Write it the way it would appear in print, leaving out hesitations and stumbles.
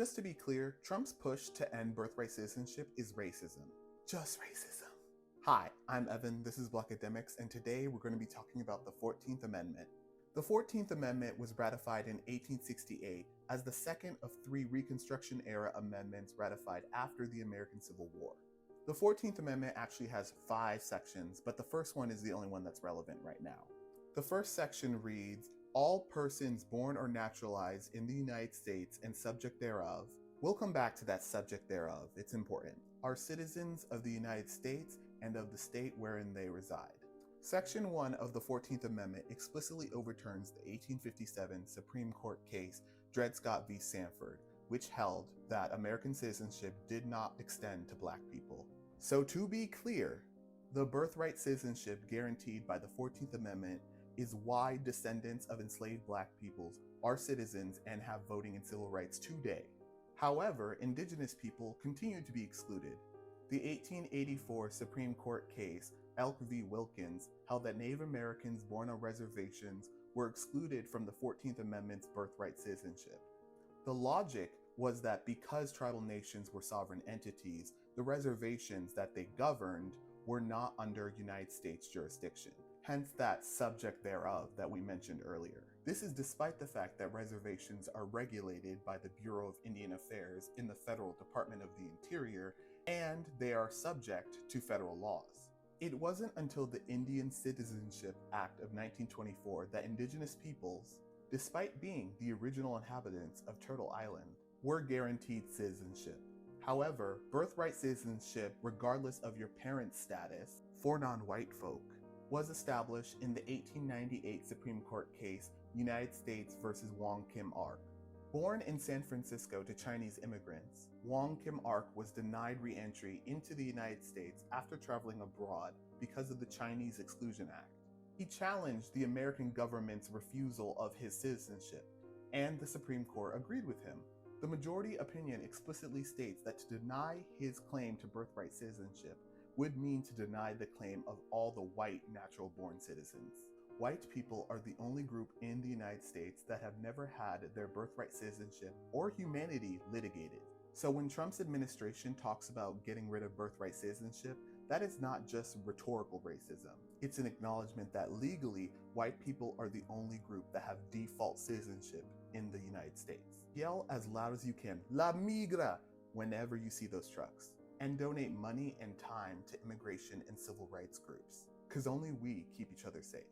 Just to be clear, Trump's push to end birthright citizenship is racism. Just racism. Hi, I'm Evan, this is Black Academics, and today we're going to be talking about the 14th Amendment. The 14th Amendment was ratified in 1868 as the second of three Reconstruction-era amendments ratified after the American Civil War. The 14th Amendment actually has 5 sections, but the first one is the only one that's relevant right now. The first section reads, "All persons born or naturalized in the United States and subject thereof," we'll come back to that subject thereof, it's important, "are citizens of the United States and of the state wherein they reside." Section 1 of the 14th Amendment explicitly overturns the 1857 Supreme Court case Dred Scott v. Sanford, which held that American citizenship did not extend to Black people. So to be clear, the birthright citizenship guaranteed by the 14th Amendment is why descendants of enslaved Black peoples are citizens and have voting and civil rights today. However, indigenous people continue to be excluded. The 1884 Supreme Court case, Elk v. Wilkins, held that Native Americans born on reservations were excluded from the 14th Amendment's birthright citizenship. The logic was that because tribal nations were sovereign entities, the reservations that they governed were not under United States jurisdiction. Hence that subject thereof that we mentioned earlier. This is despite the fact that reservations are regulated by the Bureau of Indian Affairs in the Federal Department of the Interior, and they are subject to federal laws. It wasn't until the Indian Citizenship Act of 1924 that indigenous peoples, despite being the original inhabitants of Turtle Island, were guaranteed citizenship. However, birthright citizenship, regardless of your parents' status, for non-white folk, was established in the 1898 Supreme Court case United States versus Wong Kim Ark. Born in San Francisco to Chinese immigrants, Wong Kim Ark was denied re-entry into the United States after traveling abroad because of the Chinese Exclusion Act. He challenged the American government's refusal of his citizenship, and the Supreme Court agreed with him. The majority opinion explicitly states that to deny his claim to birthright citizenship would mean to deny the claim of all the white natural-born citizens. White people are the only group in the United States that have never had their birthright citizenship or humanity litigated. So when Trump's administration talks about getting rid of birthright citizenship, that is not just rhetorical racism. It's an acknowledgement that legally, white people are the only group that have default citizenship in the United States. Yell as loud as you can, "La migra!" whenever you see those trucks. And donate money and time to immigration and civil rights groups, because only we keep each other safe.